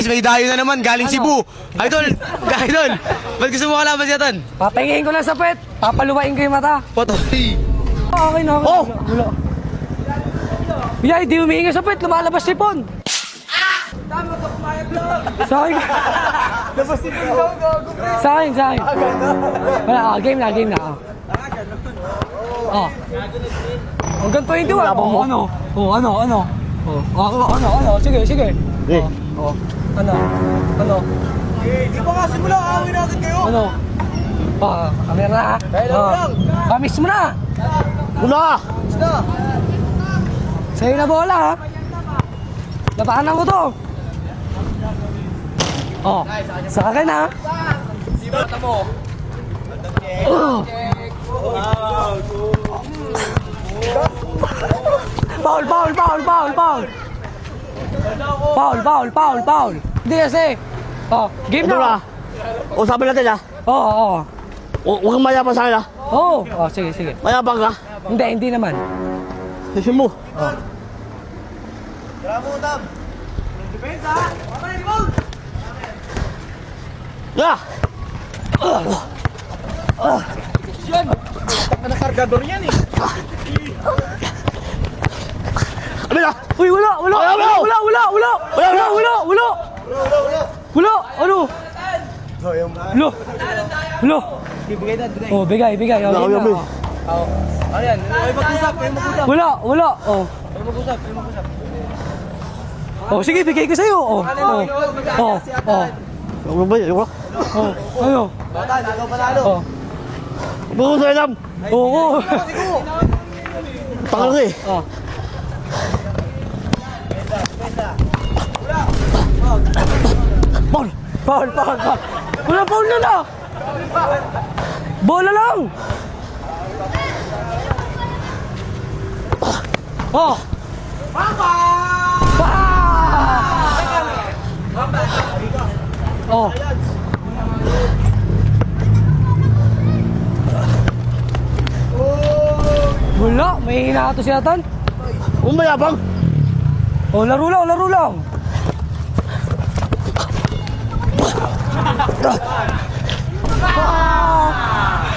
guys, may dayo na naman, galing Cebu. Idol, idol, ba't gusto mo kalaban siya tan? Papahingin ko lang sa pet. Papaluwain ko yung mata. Poto. Okay na. Oh! Wala. Yay, di humihinga sa pet. Lumalabas sipon. Sa akin. Sa akin, sa akin. Wala, game na, game na. Oh. Hanggang 21. Oh, ano? Oh, ano? Oh, ano? Sige, sige. Oh. Ano? Di pa nga simula, awin natin kayo. Ano? Kamera na. Kamis mo na. Una! Sa'yo na bola, ha? Labanan ko to. Oh, sa akin, ha? Sibata mo. Foul. Hindi kasi. Oh, game Ito na. na. Usapan natin ha. Oo. Huwag kang mayabang sa akin ha. Oh, sige. Mayabang ka. Hindi naman. Isin mo. Bravo, Dam. Depensa. Papa na, Dimol. Ya! Yan. Ang kargador yan eh. Abi na! Uy, wala. Wala. Ano? Lo. Bigay na. Oh, bigay. Oh, Wala, game abi. na. Ayan, ay mag-usap. Wala. Oh. Ay mag-usap. Oh, sige, bigay ko sa'yo. Oh. Huwag mo ba? Huwag mo. Ano? Bata, nagaw panalo. Oh. Huwag mo sa ilam. Oo. Tangal ka eh. Oh. Foul. Wala foul na na. Bola lang. Oh. Papa! Oh. Wala, may hina to siya tan. Huwag mayabang. Oh, laro lang.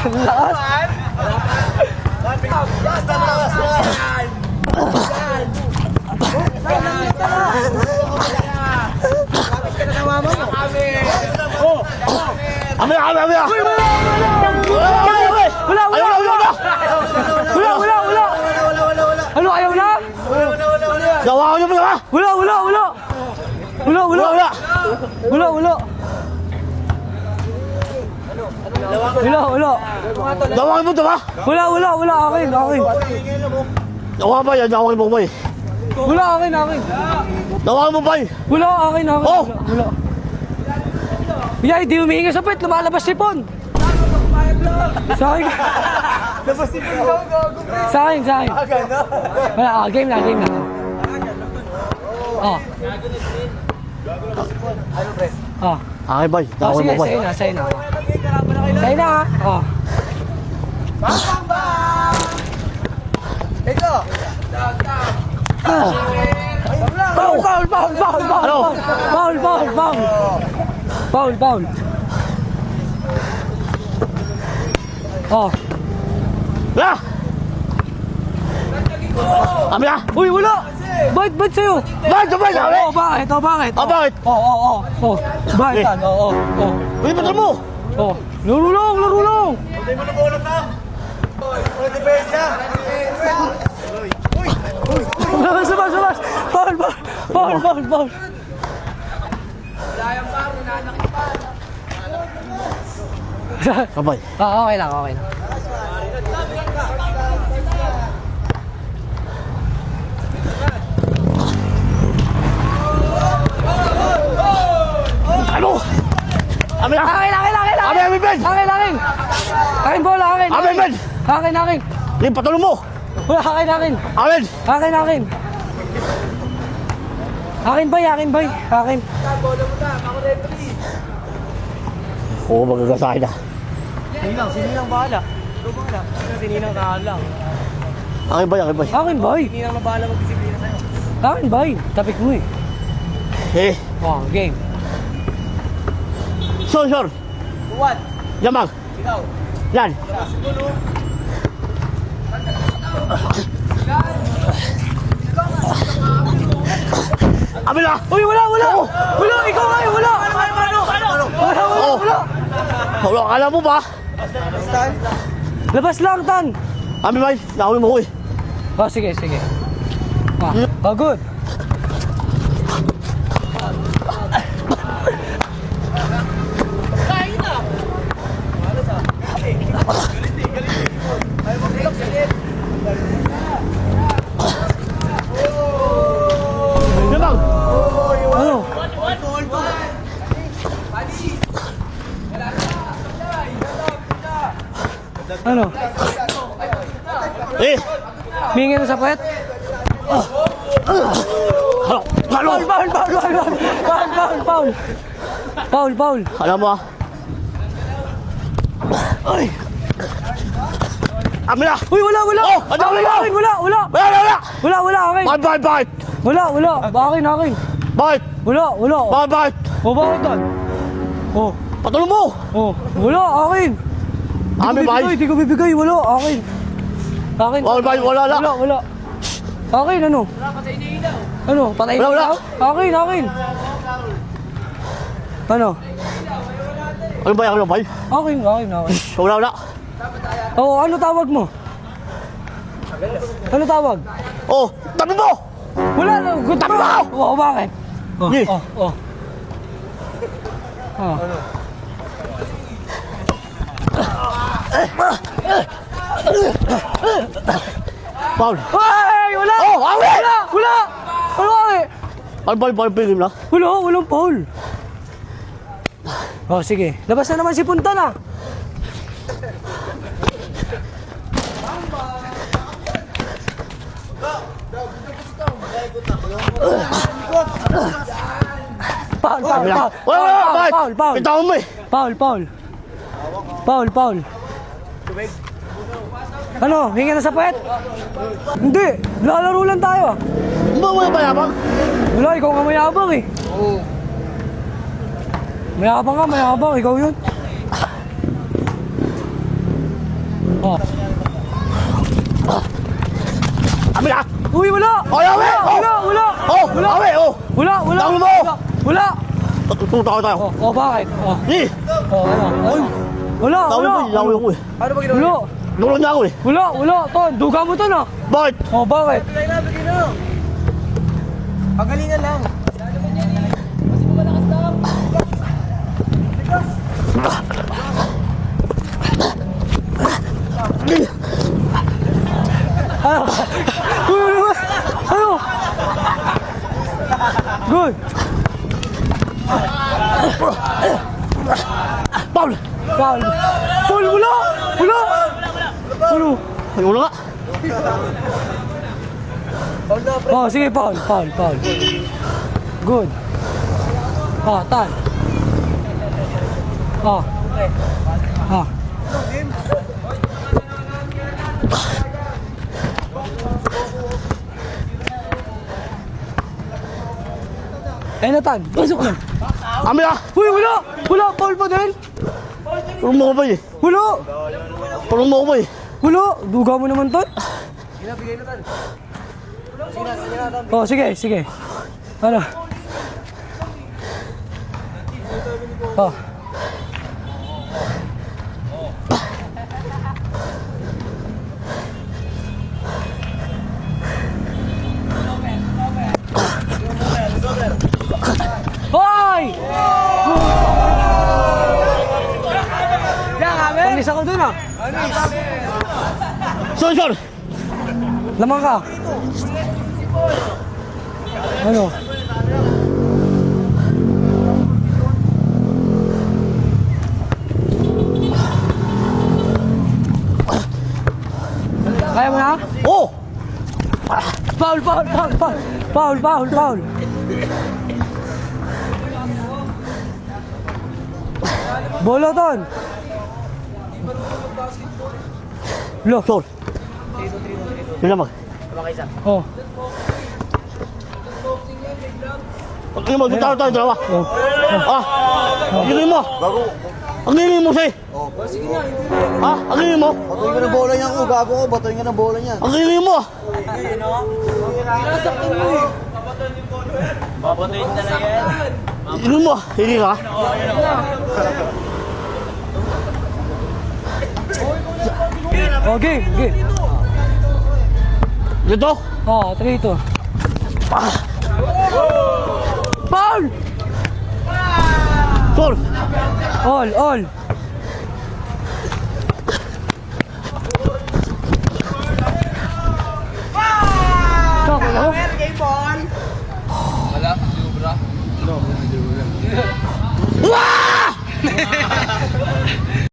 Lakas. Abi na! Wala. Ano, ayaw na? Gawa ko niyo pa ha? Wala. Gawa mo ito ba? Wala, akin. Gawa ba yan? Gawa mo ba eh? Wala, akin. Gawa mo ba eh? Wala, akin. Oh! Wala. Yay, di humihinga sa pet. Lumalabas sipon. Sa akin. Sa akin. Wala, game na. Oh. Oh. Akin ba? Gawa mo ba? Sa'yo na. Oh. Ito. Foul. Ano? Foul. Oh. Ya! Abi na! Uy, wala. Ba't sa'yo? Bakit? Bakit? Bakit? Bakit? Bakit? Oh. Bakit Eh. yan? Oo. Uy, batal mo! Oh. Laro lang. Hindi mo na bola, Tam. Uy, depensa. Sabas. Foul. Abay. Okay lang. Ano? Abi na! Abi, Ben! Akin bola. Abi, Ben! Akin. Hindi, patulong mo! Wala, akin. Amin! Akin, bay. Oo, magagasahin na. Sininang bahala. Sininang kahalang. Akin ba? Akin, bay. Sininang na bahala magdisiplina sa'yo. Akin, bay. Tapik mo eh. Eh, Oh, game. Sure. Buwan. Yamang. Ikaw. Yan. Amila. Uy, wala! Wala! Ikaw nga! Wala! Oh. Wala, kala mo ba? Labas lang, Tan! Amin ba? Nakawin mo ko eh. Oh, sige. Oh, good. Yamang. Ano? Ano? Eh. Mingi na sa puwet? Halo. Foul. Alam mo ah. Ay. Amila. Uy, wala! Oh, ano, wala! Wala, akin! Bakit? Wala! Akin! Bakit? Wala! Bakit? O, bakit Tan? Oh, Patulong mo. wala, akin! Amin ba? Hindi ko bibigay, wala, akin! Akin! Wala. Wala! Akin, ano? Ano, patay na Wala. ikaw? Akin! Ano? Ano ba? Akin. Wala. Oo, ano tawag mo? Ano tawag? Oh, tabi mo. Wala na, good Tama mo! Oo, bakit? Ye. Oh. Paul. Ay, wala! Oh, awi! Wala! Ano ba yung na? Walang foul. Oh, sige. Labas na naman si Punta na. Foul. Wala. Itawan mo eh. Foul. Ano? Hinga na sa puwet? Hindi. Lalaro lang tayo. Wala ba yabang? Wala, ikaw nga mayabang eh. Oo. Mayabang. Ikaw yun. Oh. Amila. Uy, wala! Oh, awi! Wala! Oh, awi! Oh. Wala! Tawag mo! Wala! Tutok tayo. Oh, bakit? Oh, Eh, ano? Wala! lawin ko eh. Lulong niya ako eh. Wala! Ton, duga mo to na. Bakit? Oh, bakit? Pagalingan lang. Ano? Good! Paul! Foul! Wala! Ay, wala nga. Oh, sige, foul. Good. Oh, Tan. Oh. Ayun na, Tan. Pasok na. Amila. Uy, wala! Foul pa din? Tulong mo ko ba eh? Wala! Duga mo naman, Tan. Oh, sige. Ano? Oh. Hoy! Panis ako dun ah. Sir! Lamang ka. Ano? Kaya mo na? Oh! Foul! Bola ton! Lo! Sir! Yun naman. Oh! Pag ano mo, tayo dalawa. Oh! Ah! Ang mo. Ang galing mo, say. Ha? Ang galing mo. Batuin ka ng bola niya ako, gago ko. Batuin ka ng bola niya. Ang galing mo. Ang mo. Hindi ka. Okay, okay. Dito. Oh, 3-2. Foul! Foul. All. Stop, Wala,